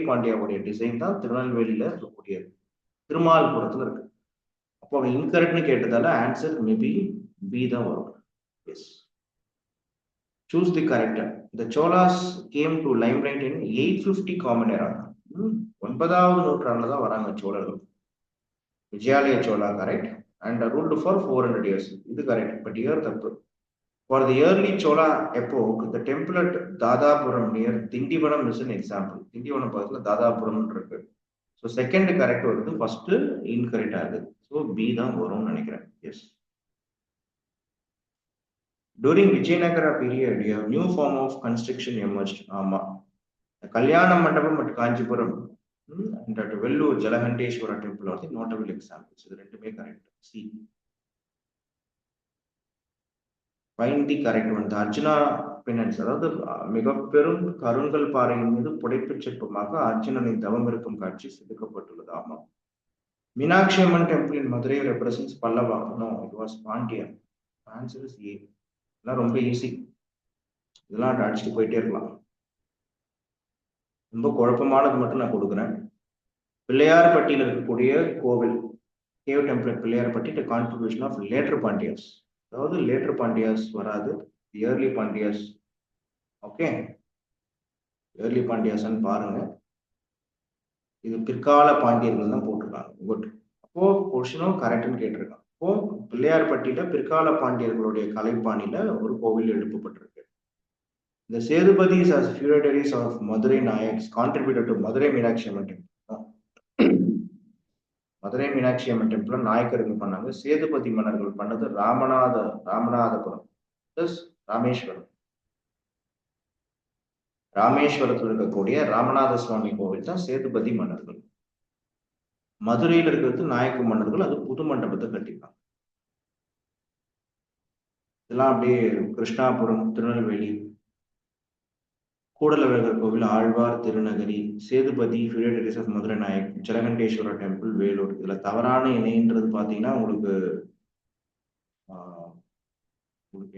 பாண்டியாவுடைய டிசைன் தான் திருநெல்வேலியில இருக்கக்கூடிய திருமாலபுரத்துல இருக்கு. அப்போ அவன் இன்கரெக்ட்னு கேட்டதால ஆன்சர் மேபி பி தான் வரும். S. Choose the correct. The Cholas came to limelight in 850 Common Era. 9வது நூற்றாண்டுல தான் வராங்க சோழர்கள். Vijayalaya Chola correct, and ruled for 400 years. இது கரெக்ட், பட் இயர் தப்பு. For the early Chola epoch, the temple at Dadapuram near Tindivanam is an example. Tindivanam பக்கத்துல தாதாபுரம் இருக்கு. So second correct வருது, ஃபர்ஸ்ட் இன்கரெக்ட் ஆகுது. ஸோ பி தான் வரும்னு நினைக்கிறேன். S. During Vijayanagara period, a new form of construction emerged. ஆமா, கல்யாண மண்டபம் at Kanchipuram and at Vellur Jalagandeshwara temple are the notable examples. இது ரெண்டுமே correct. C find the correct one. Arjuna penance, அதாவது மிக பெரும் கருங்கல் பாறையின் மீது புடைப்புச் சிற்பமாக அர்ஜுனனின் தவம் இருக்கும் காட்சி செதுக்கப்பட்டுள்ளது. ஆமா. Meenakshi Amman temple in Madurai represents Pallava? No, it was Pandyan. Answer is A. இதெல்லாம் ரொம்ப ஈஸி, இதெல்லாம் அடிச்சுட்டு போயிட்டே இருக்கலாம். ரொம்ப குழப்பமானது மட்டும் நான் கொடுக்குறேன். பிள்ளையார்பட்டியில் இருக்கக்கூடிய கோவில் cave temple Pillaiyarpatti contribution of later Pandiyars. அதாவது லேட்டர் பாண்டியர்ஸ் வராது, இயர்லி பாண்டியர்ஸ். ஓகே, இயர்லி பாண்டியர்ஸ்ன்னு பாருங்க, இது பிற்கால பாண்டியர்கள் தான் போட்டிருக்காங்க. குட். அப்போ கொஸ்டினும் கரெக்ட்னு கேட்டிருக்காங்க. அப்போ பிள்ளையார்பட்டியில பிற்கால பாண்டியர்களுடைய கலைப்பாணியில ஒரு கோவில் எழுப்பப்பட்டிருக்கு. The Sethupathis as feudatories of Madurai Nayaks contributed to Madurai Meenakshi Amman Temple. Madurai Meenakshi Amman temple நாயக்கர்கள் பண்ணாங்க. சேதுபதி மன்னர்கள் பண்ணது ராமநாதபுரம் பிளஸ் ராமேஸ்வரம். ராமேஸ்வரத்தில் இருக்கக்கூடிய ராமநாத சுவாமி கோவில் தான் சேதுபதி மன்னர்கள். மதுரையில் இருக்கிறது நாயக்க மன்னர்கள், அது புது மண்டபத்தை கட்டிப்பாங்க. இதெல்லாம் அப்படியே கிருஷ்ணாபுரம், திருநெல்வேலி, கூடலழகர் கோவில், ஆழ்வார் திருநகரி, சேதுபதி, ஃபியூடேட்டரிஸ் ஆஃப் மதுரை நாயக், ஜலகண்டேஸ்வரர் டெம்பிள், வேலூர். இதுல தவறான இணைன்றது பாத்தீங்கன்னா உங்களுக்கு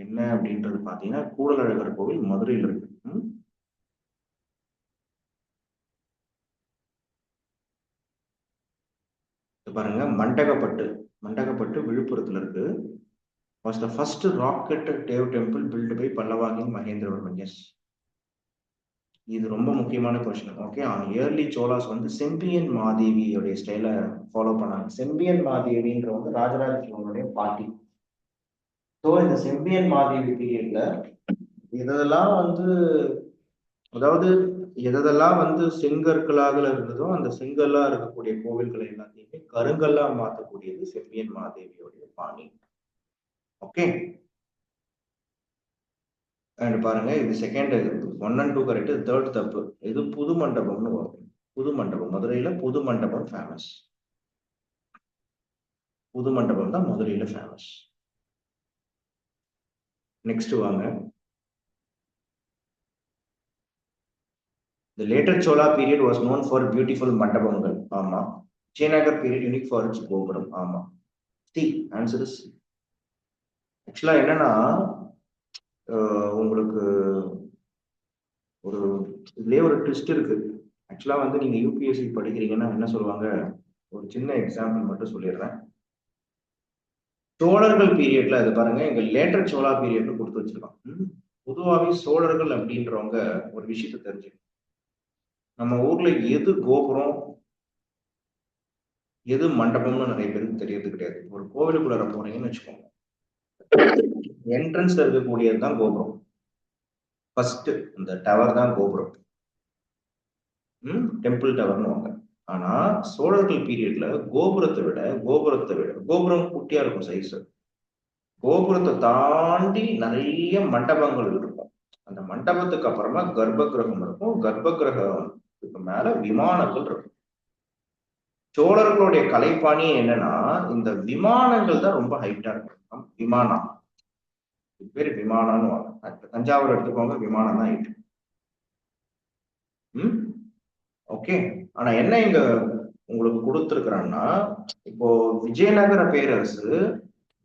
என்ன அப்படின்றது பாத்தீங்கன்னா கூடலழகர் கோவில் மதுரையில் இருக்கு. பாருங்க, மண்டகப்பட்டு விழுப்புரத்துல இருக்கு. was the first rocket cave temple built by Pallava king Mahendravarman. Yes, இது ரொம்ப முக்கியமான கொஸ்டின். ஓகே, இயர்லி சோலாஸ் வந்து செம்பியன் மாதேவியோடைய ஸ்டைல ஃபாலோ பண்ணாங்க. செம்பியன் மாதேவின்றவங்க ராஜராஜ சோழனுடைய பாட்டி. ஸோ இந்த செம்பியன் மாதேவி பீரியட்ல இதெல்லாம் வந்து, அதாவது எதெல்லாம் வந்து செங்கற்களாக இருந்ததோ அந்த செங்கல்லா இருக்கக்கூடிய கோவில்களை எல்லாத்தையுமே கருங்கல்லா மாற்றக்கூடியது செம்பியன் மாதேவியோடைய பாணி. ஓகே, அண்ட் பாருங்க, இது செகண்ட் 1 and 2 கரெக்ட், தேர்ட் தப்பு. இது புது மண்டபம்னு வரும். புது மண்டபம் மதுரையில புது மண்டபம் ஃபேமஸ். புது மண்டபம் தான் மதுரையில ஃபேமஸ். நெக்ஸ்ட் வாங்க. The later Chola period was known for beautiful மண்டபங்கள். ஆமா. Vijayanagar period unique for it's கோபுரம். ஆமா. சி, ஆன்சர் இஸ் ஆக்சுவலா என்னன்னா, உங்களுக்கு ஒரு இதுலயே ஒரு ட்விஸ்ட் இருக்கு. ஆக்சுவலா வந்து நீங்க யூபிஎஸ்சி படிக்கிறீங்கன்னா என்ன சொல்லுவாங்க, ஒரு சின்ன எக்ஸாம்பிள் மட்டும் சொல்லிடுறேன். சோழர்கள் பீரியட்ல அது பாருங்க, எங்க லேட்டர் சோழா பீரியட்னு கொடுத்து வச்சிருக்கோம். பொதுவாகவே சோழர்கள் அப்படின்றவங்க ஒரு விஷயத்த தெரிஞ்சுக்கணும். நம்ம ஊர்ல எது கோபுரம் எது மண்டபம்னு நிறைய பேருக்கு தெரியறது கிடையாது. ஒரு கோவிலுக்குள்ள போறீங்கன்னு வச்சுக்கோங்க, என்ட்ரன்ஸ்ல இருக்கக்கூடியது தான் கோபுரம். ஃபர்ஸ்ட் இந்த டவர் தான் கோபுரம், டெம்பிள் டவர்னு வாங்க. ஆனா சோழர்கள் பீரியட்ல கோபுரத்தை விட கோபுரம் குட்டியா இருக்கும் சைஸ். கோபுரத்தை தாண்டி நிறைய மண்டபங்கள் இருக்கும். அந்த மண்டபத்துக்கு அப்புறமா கர்ப்ப கிரகம் இருக்கும். கர்ப்ப கிரகத்துக்கு மேல விமானங்கள் இருக்கும். சோழர்களுடைய கலைப்பாணி என்னன்னா, இந்த விமானங்கள் தான் ரொம்ப ஹைட்டா இருக்கும். விமானம் பேரு விமானம்னு வாங்க. தஞ்சாவூர் எடுத்துக்கோங்க, விமானம் தான் ஹைட். ஓகே, ஆனா என்ன இங்க உங்களுக்கு கொடுத்துருக்குறாங்கன்னா, இப்போ விஜயநகர பேரரசு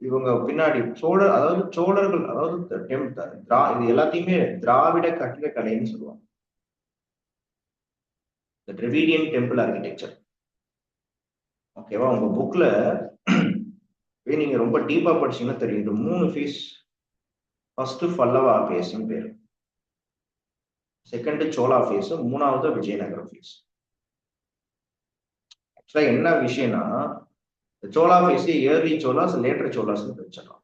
இவங்க பின்னாடி அதாவது சோழர்கள், அதாவது இது எல்லாத்தையுமே திராவிட கட்டிடக்கலைன்னு சொல்லுவாங்க. Dravidian temple architecture. ஓகேவா, உங்க புக்ல நீங்க ரொம்ப டீப்பா படிச்சீங்கன்னா தெரியும். இது 3 ஃபேஸ். ஃபர்ஸ்ட் பல்லவா ஃபேஸ்னு பேரு, செகண்ட் சோழா ஃபேஸ், மூணாவது விஜயநகர ஃபேஸ். ஆக்சுவலா என்ன விஷயம்னா, Chola phase early Cholas, later Cholas பிரிச்சிடலாம்.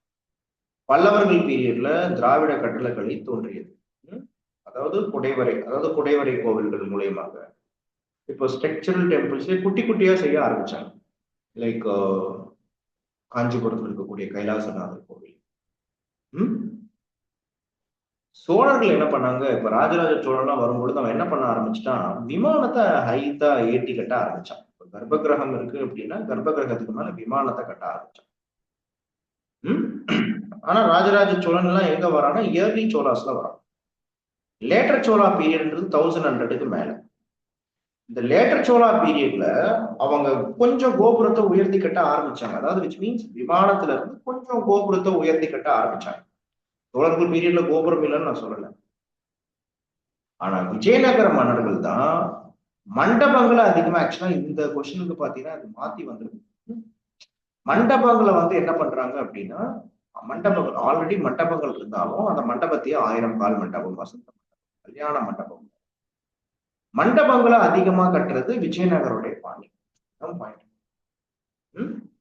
பல்லவர்கள் பீரியட்ல திராவிட கட்டடக்கலை தோன்றியது. அதாவது குடைவரை கோவில்கள் மூலியமாக இப்போ ஸ்ட்ரக்சரல் டெம்பிள்ஸ் குட்டி குட்டியா செய்ய ஆரம்பிச்சாங்க. லைக் காஞ்சிபுரத்தில் இருக்கக்கூடிய கைலாசநாதர் கோவில், சோழர்கள் என்ன பண்ணாங்க, இப்ப ராஜராஜ சோழன்லாம் வரும்பொழுது அவன் என்ன பண்ண ஆரம்பிச்சுட்டான், விமானத்தை ஹைட்டா ஏற்றி கட்ட ஆரம்பிச்சான். கர்ப்ப கிரகம் இருக்கு அப்படின்னா கர்ப்ப கிரகத்துக்கு மேல விமானத்தை கட்ட ஆரம்பிச்சான். ஆனா ராஜராஜ சோழன் எல்லாம் எங்க வரான்னா இயர்லி சோலாஸ்ல வரான். லேட்டர் சோழா பீரியட்ன்றது 1100க்கு மேல. இந்த லேட்டர் சோழா பீரியட்ல அவங்க கொஞ்சம் கோபுரத்தை உயர்த்தி கட்ட ஆரம்பிச்சாங்க. அதாவது விச் மீன்ஸ் விமானத்துல இருந்து கொஞ்சம் கோபுரத்தை உயர்த்தி கட்ட ஆரம்பிச்சாங்க. சோழர்கள் பீரியட்ல கோபுரம் இல்லைன்னு நான் சொல்லல. ஆனா விஜயநகர மன்னர்கள் தான் மண்டபங்களை அதிகமா, ஆக்சுவலா இந்த கொஸ்டினுக்கு பாத்தீங்கன்னா அது மாத்தி வந்துருக்கு. மண்டபங்களை வந்து என்ன பண்றாங்க அப்படின்னா, மண்டபங்கள் ஆல்ரெடி மண்டபங்கள் இருந்தாலும் அந்த மண்டபத்தையே 1000 கால் மண்டபம், வசந்த மண்டபம், கல்யாண மண்டபம், மண்டபங்களை அதிகமா கட்டுறது விஜயநகருடைய பாணி.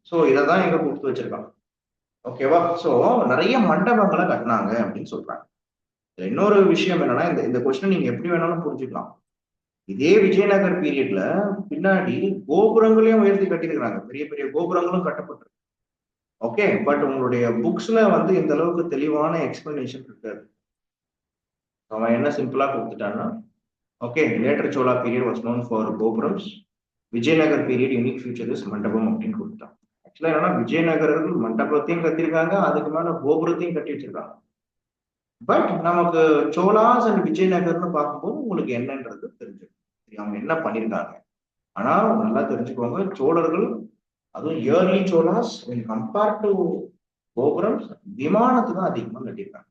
சோ இததான் எங்க கொடுத்து வச்சிருக்காங்க. ஓகேவா? சோ நிறைய மண்டபங்களை கட்டினாங்க அப்படின்னு சொல்றாங்க. இன்னொரு விஷயம் என்னன்னா, இந்த கொஸ்டின் நீங்க எப்படி வேணாலும் புரிஞ்சுக்கலாம். இதே விஜயநகர் பீரியட்ல பின்னாடி கோபுரங்களையும் உயர்த்தி கட்டியிருக்கிறாங்க. பெரிய பெரிய கோபுரங்களும் கட்டப்பட்டிருக்கு. ஓகே, பட் உங்களுடைய புக்ஸ்ல வந்து இந்த அளவுக்கு தெளிவான எக்ஸ்பிளனேஷன் இருக்காது. அவன் என்ன சிம்பிளா கொடுத்துட்டான்னா, okay, later Chola period was known for gopurams, Vijayanagar period unique feature is mandapam அப்படின்னு கொடுத்துட்டான். ஆக்சுவலா என்னன்னா, விஜயநகர்கள் மண்டபத்தையும் கட்டியிருக்காங்க, அதுக்கு மேல கோபுரத்தையும் கட்டி வச்சிருக்காங்க. பட் நமக்கு சோலாஸ் அண்ட் விஜயநகர்னு பார்க்கும்போது உங்களுக்கு என்னன்றது தெரிஞ்சிடும், அவங்க என்ன பண்ணியிருக்காங்க. ஆனா நல்லா தெரிஞ்சுக்கோங்க, சோழர்கள் அதுவும் இயர்லி சோலாஸ் கம்பேர்ட் டு கோபுரம்ஸ் விமானத்தை தான் அதிகமா கட்டியிருக்காங்க.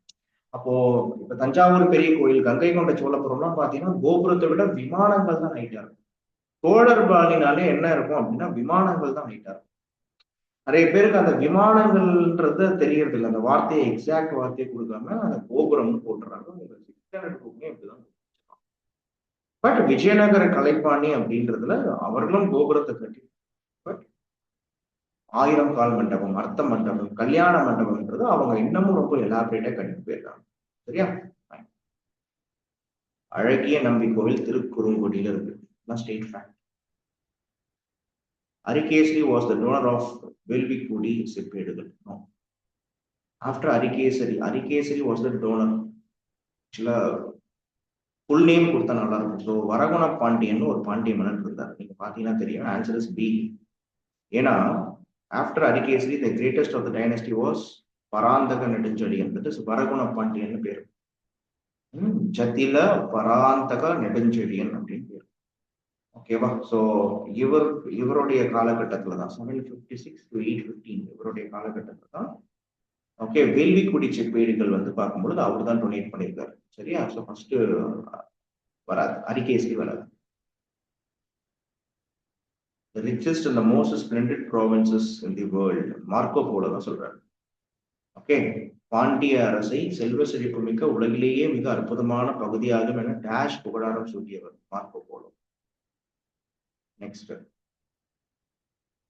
அப்போ இப்ப தஞ்சாவூர் பெரிய கோயில், கங்கை கொண்ட சோழபுரம்லாம் பாத்தீங்கன்னா கோபுரத்தை விட விமானங்கள் தான் ஹைட்டா இருக்கும். சோழர் பாணினாலே என்ன இருக்கும் அப்படின்னா விமானங்கள் தான் ஹைட்டா இருக்கும். நிறைய பேருக்கு அந்த விமானங்கள்ன்றது தெரியறது இல்லை. அந்த வார்த்தையை எக்ஸாக்ட் வார்த்தையை கொடுக்காம அந்த கோபுரம்னு போட்டுறாங்க. இப்படிதான். பட் விஜயநகர கலைப்பாணி அப்படின்றதுல அவர்களும் கோபுரத்தை கட்டி, பட் 1000 கால் மண்டபம், அர்த்த மண்டபம், கல்யாண மண்டபம்ன்றது அவங்க இன்னமும் ரொம்ப எலாபரேட்டா கட்டிட்டு போயிருக்காங்க. சரியா? அழகிய நம்பி கோவில் திருக்குறுங்குடியில இருக்கு. State fact. Arikesari was the donor of Velvikudi செப்பேடுகள். No. After Arikesari was the donor. ஆக்சுவலா ஃபுல் நேம் கொடுத்தா நல்லா இருக்கும். ஸோ வரகுண பாண்டியன் ஒரு பாண்டிய மன்னன் இருந்தார். நீங்க பாத்தீங்கன்னா தெரியும். Answer is B. ஏன்னா after Arikesari the greatest of the dynasty was Parantaka Nedunjeliyan. That is Varaguna Pandyan பேர். ஜதில பராந்தக நெடுஞ்செழியன் அப்படின்னு பேர். ஓகேவா? ஸோ இவருடைய காலகட்டத்துல தான் 756 to 815 இவருடைய காலகட்டத்துல தான் ஓகே வேள்விக்குடி செப்பேடுகள் வந்து பார்க்கும்பொழுது அவர் தான் டொனேட் பண்ணியிருக்காரு. சரியா? ஸோ ஃபர்ஸ்ட் வராது, அரிகேசரி வராது. The richest and the most splendid provinces in the world, Marco polo தான் சொல்றாரு. ஓகே, பாண்டிய அரசை செல்வ செழிப்பு மிக்க உலகிலேயே மிக அற்புதமான பகுதியாகும் என டேஷ் புகழாரம் சூட்டியவர் Marco Polo. Next,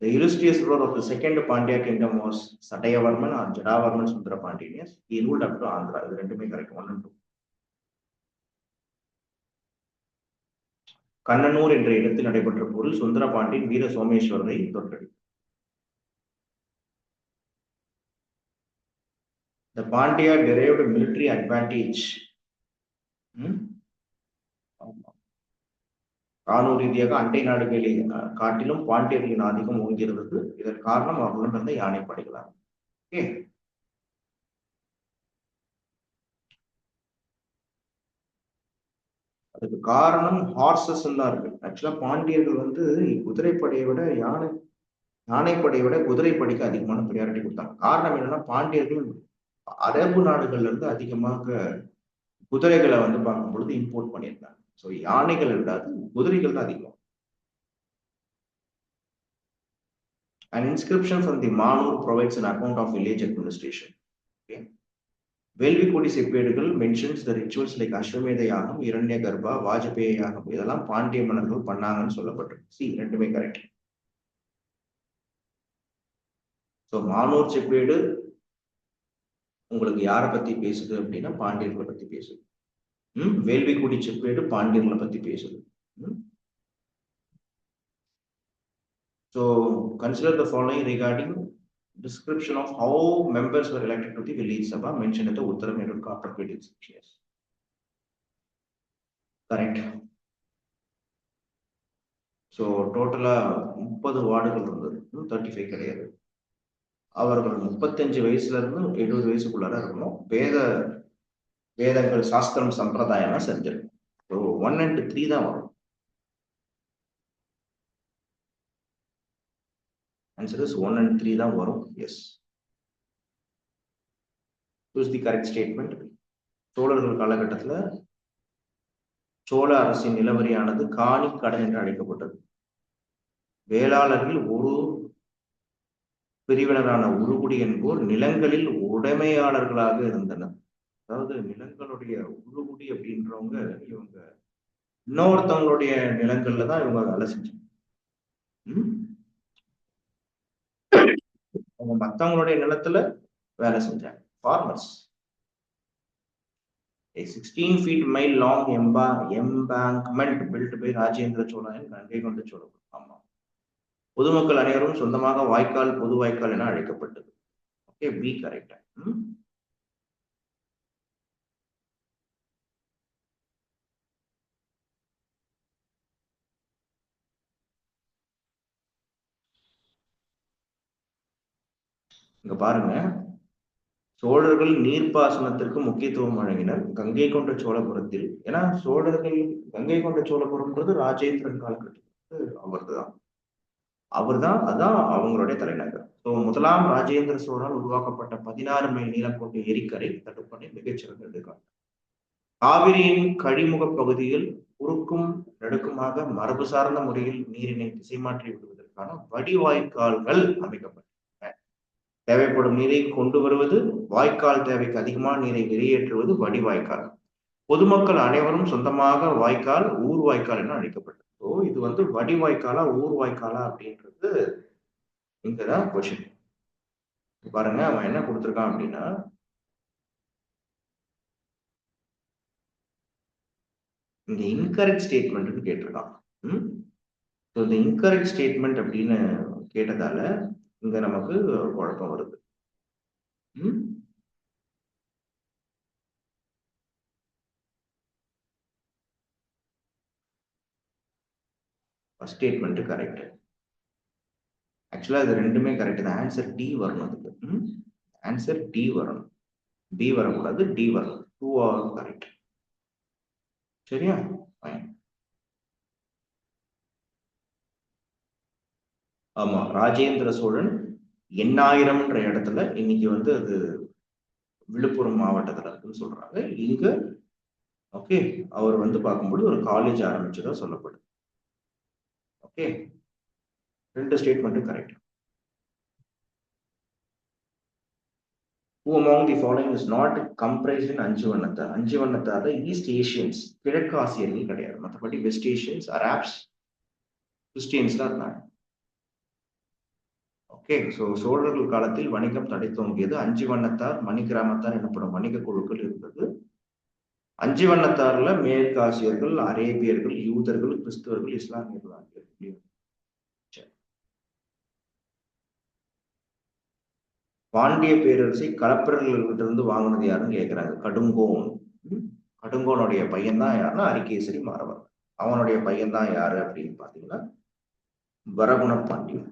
the illustrious ruler of the second Pandya kingdom was Satayavarman or Jadavarman Sundara Pandian. Yes, he ruled up to Andhra. இது ரெண்டுமே கரெக்ட். 1 and 2. கண்ணனூர் என்ற இடத்தில் நடைபெற்ற போரில் சுந்தர பாண்டியன் வீர சோமேஸ்வரரை தோற்கடித்தார். The Pandya derived military advantage. ராணுவ ரீதியாக அண்டை நாடுகளை காட்டிலும் பாண்டியர்களின் ஆதிக்கம் ஓங்கியிருந்தது. இதன் காரணம் அவர்களும் இருந்த யானைப்படைகளாக. ஓகே, அதுக்கு காரணம் ஹார்சஸ் தான் இருக்கு. ஆக்சுவலா பாண்டியர்கள் வந்து குதிரைப்படையை விட யானைப்படையை விட குதிரைப்படைக்கு அதிகமான ப்ரியாரிட்டி கொடுத்தாங்க. காரணம் என்னன்னா, பாண்டியர்கள் அரபு நாடுகள்ல இருந்து அதிகமாக குதிரைகளை வந்து பார்க்கும் பொழுது இம்போர்ட் பண்ணியிருந்தாங்க. ஸோ யானைகளை விடாது குதிரைகள் தான் அதிகம். An inscription from the Manur provides an account of village administration. Okay. Velvikudi செப்பேடுகள் mentions the rituals like அஸ்வமேத யாகம், இரண்ய கர்ப்பா, வாஜபேய யாகம், இதெல்லாம் பாண்டிய மன்னர்கள் பண்ணாங்கன்னு சொல்லப்பட்டிருக்கு. சி, ரெண்டுமே கரெக்ட். ஸோ மானூர் செப்பேடு உங்களுக்கு யாரை பத்தி பேசுது அப்படின்னா பாண்டியர்களை பத்தி பேசுது. வேள்விக்குடி செப்பேடு பாண்டியர்களை பத்தி பேசுது. So consider the following regarding description of how members were elected to the village sabha mentioned at the Uttarameru Copperfield inscriptions. Correct. So டோட்டலா 30 வார்டுகள் இருந்தது, 35 கிடையாது. அவர்கள் 35 வயசுல இருந்து 70 வயசுக்குள்ளார இருக்கணும். வேதங்கள் சாஸ்திரம் சம்பிரதாயமா செஞ்சிருக்கும். ஸோ 1 and 3 தான் வரும். ஆன்சர் இஸ் 1 and 3 தான் வரும். Yes. Choose the correct statement. சோழர்கள் காலகட்டத்தில் சோழ அரசின் நிலவரியானது காணி கடன் என்று அழைக்கப்பட்டது. வேளாளர்கள் ஒரு பிரிவினரான உருகுடி என்போர் நிலங்களில் உடைமையாளர்களாக இருந்தனர். அதாவது நிலங்களுடைய உருகுடி அப்படின்றவங்க இவங்க இன்னொருத்தவங்களுடைய நிலங்கள்ல தான் இவங்க வேலை செஞ்சாங்க. அவங்க மத்தவங்களுடைய நிலத்துல வேலை செஞ்சாங்க. Farmers. A 16 feet mile long embankment built by Rajendra Cholan Gangai Konda Cholapuram. ஆமா. பொதுமக்கள் அனைவரும் சொந்தமாக வாய்க்கால் பொது வாய்க்கால் என அழைக்கப்பட்டது. Okay, B correct. இங்க பாருங்க, சோழர்கள் நீர்ப்பாசனத்திற்கு முக்கியத்துவம் வழங்கினர் கங்கை கொண்ட சோழபுரத்தில். ஏன்னா சோழர்கள் கங்கை கொண்ட சோழபுரம்ன்றது ராஜேந்திரன் காலகட்டத்துக்கு அவர்தான் அதான் அவங்களுடைய தலைநகர். ஸோ முதலாம் ராஜேந்திர சோழனால் உருவாக்கப்பட்ட 16 மைல் நீளம் கொண்ட எரிக்கரை தடுப்பணை மிகச்சிறந்த எடுத்துக்காட்டு. காவிரியின் கழிமுக பகுதியில் குறுக்கும் நெடுக்குமாக மரபு சார்ந்த முறையில் நீரினை திசை மாற்றி விடுவதற்கான வடிவாய்க்கால்கள் அமைக்கப்பட்டன. தேவைப்படும் நீரை கொண்டு வருவது, வாய்க்கால் தேவைக்கு அதிகமான நீரை வெளியேற்றுவது வடிவாய்க்கால். பொதுமக்கள் அனைவரும் சொந்தமாக வாய்க்கால் ஊர் வாய்க்கால் என அழைக்கப்பட்டது. ஸோ இது வந்து வடிவாய்க்காலா ஊர் வாய்க்காலா அப்படின்றது இங்கதான் கொஸ்டின். பாருங்க, அவன் என்ன கொடுத்துருக்கான் அப்படின்னா, இந்த இன்கரெக்ட் ஸ்டேட்மெண்ட் கேட்டிருக்கான். இந்த இன்கரெக்ட் ஸ்டேட்மெண்ட் அப்படின்னு கேட்டதால இங்க நமக்கு குழப்பம் வருது. Statement correct. ஆக்சுவலா இது ரெண்டுமே கரெக்ட் தான். ஆன்சர் டி வரணும். அதுக்கு ஆன்சர் டி வரணும். பி வரக்கூடாது, டி வரணும். 2 ஆர் கரெக்ட். சரியா? ஆமா, ராஜேந்திர சோழன் 8000 இடத்துல இன்னைக்கு வந்து அது விழுப்புரம் மாவட்டத்துல இருக்குன்னு சொல்றாங்க. இங்க ஓகே, அவர் வந்து பார்க்கும்போது ஒரு காலேஜ் ஆரம்பிச்சதா சொல்லப்படுது. ஓகே, 2 ஸ்டேட்மெண்ட்டும் correct. Who among the following is not comprised in Anjuvannathar? Anjuvannathar East Asians, கிழக்கு ஆசியர்கள் கிடையாது. மற்றபடி வெஸ்ட் ஏஷியன்ஸ், அராப்ஸ், கிறிஸ்டியன்ஸ்லாம் இருந்தாங்க. ஓகே, ஸோ சோழர்கள் காலத்தில் வணிகம் தடை தோன்றியது. அஞ்சுவண்ணத்தார், மணிகிராமத்தார் எனப்படும் வணிக குழுக்கள் இருந்தது. அஞ்சுவண்ணத்தார்ல மேற்காசியர்கள், அரேபியர்கள், யூதர்கள், கிறிஸ்தவர்கள், இஸ்லாமியர்கள் ஆகியோர். பாண்டிய பேரரசை கலப்பரர்கள்கிட்ட இருந்து வாங்கினது யாருன்னு கேட்கிறாங்க. கடுங்கோன். கடுங்கோனுடைய பையன் தான் யாருன்னா அரிகேசரி மாறவர். அவனுடைய பையன் தான் யாரு அப்படின்னு பாத்தீங்கன்னா வரகுண பாண்டியன்.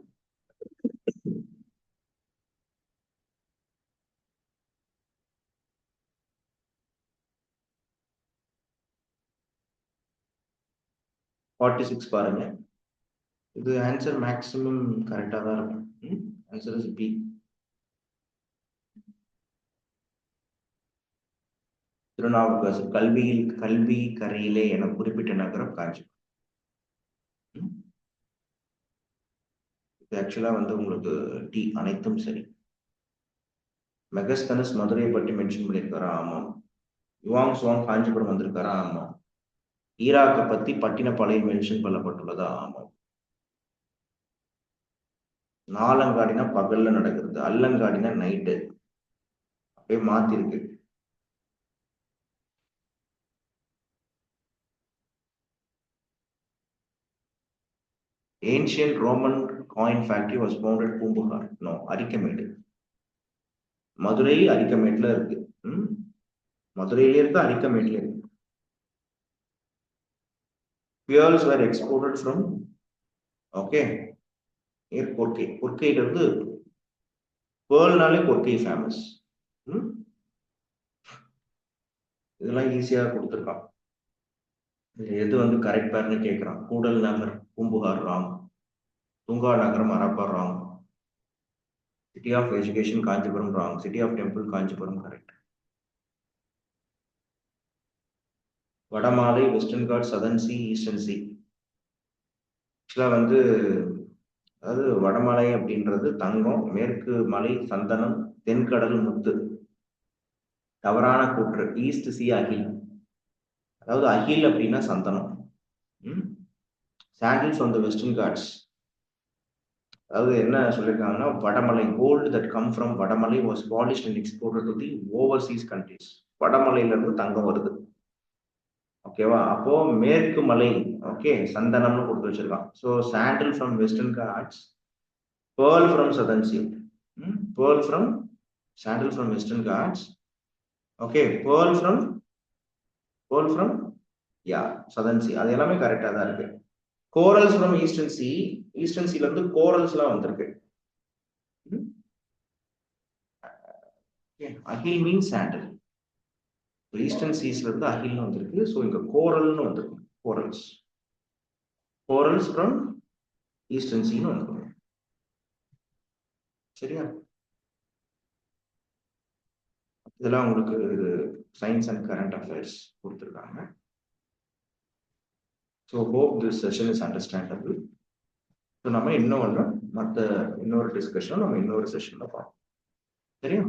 பாருங்க, இது ஆன்சர் மேக்சிமம் கரெக்டா தான் இருக்கும். Answer is B. திருநாவுக்கரசு கல்வி கரையிலே என குறிப்பிட்ட நகரம் காஞ்சிபுரம். இது ஆக்சுவலா வந்து உங்களுக்கு டி அனைத்தும் சரி. மெகஸ்தனஸ் மதுரையை பற்றி மென்ஷன் பண்ணியிருக்காரா? ஆமாம். யுவாங் சுவாங் காஞ்சிபுரம் வந்திருக்காரா? ஆமாம். ஈராக்கை பத்தி பட்டினப்பாளையம் மென்ஷன் பண்ணப்பட்டுள்ளதா? ஆமாம். நாலங்காடினா பகல்ல நடக்கிறது, அல்லங்காடினா நைட்டு. அப்படியே மாத்திருக்கு. Ancient Roman coin factory was founded at Poompuhar. No, Arikamedu. Madurai அரிக்கமேட்ல இருக்கு. மதுரையிலே இருக்கு, அரிக்கமேட்ல இருக்கு. fuels were exported from okay Korkai கொர்க்கையில இருந்து பேர்ல்னாலே கொர்க்கை ஃபேமஸ். இதெல்லாம் ஈஸியா கொடுத்துருக்கான். எது வந்து கரெக்ட் பேர்னு கேட்கிறான். Koodal Nagar Poompuhar wrong, Thunga Nagaram Harappa wrong, city of education Kanchipuram wrong, city of temple Kanchipuram correct. Vadamalai western ghat southern sea eastern sea. Actually வந்து அதாவது வடமலை அப்படின்றது தங்கம், மேற்கு மலை சந்தனம், தென்கடல் முத்து. தவறான கூற்று. ஈஸ்ட் சி அகில். அதாவது அகில் அப்படின்னா சந்தனம். Sandals on the western ghats. அதாவது என்ன சொல்லியிருக்காங்கன்னா Vadamalai gold that come from Vadamalai was polished and exported to the overseas countries. வடமலையில இருந்து தங்கம் வருது. ஓகேவா? அப்போ மேற்கு மலை ஓகே சந்தனம்னு கொடுத்து வச்சிருக்கான். So sandal from Western Ghats, pearl from southern sea. Pearl from sandal from western Ghats. Okay, pearl from yeah southern sea. அது எல்லாமே கரெக்டா தான் இருக்கு. corals from eastern sea. eastern sea ல இருந்து corals எல்லாம் வந்திருக்கு. Okay, ahil means sandal. eastern seas ல இருந்து ahilனு வந்திருக்கு. சோ இங்க coralனு வந்திருக்கு. corals from eastern sea னு வந்திருக்கு. சரியா? இதெல்லாம் உங்களுக்கு சயின்ஸ் அண்ட் கரண்ட் அஃபேர்ஸ் கொடுத்துருக்காங்க. So hope this session is understandable. So நம்ம இன்னொரு டிஸ்கஷன் நம்ம இன்னொரு செஷன்ல பார்ப்போம். சரியா?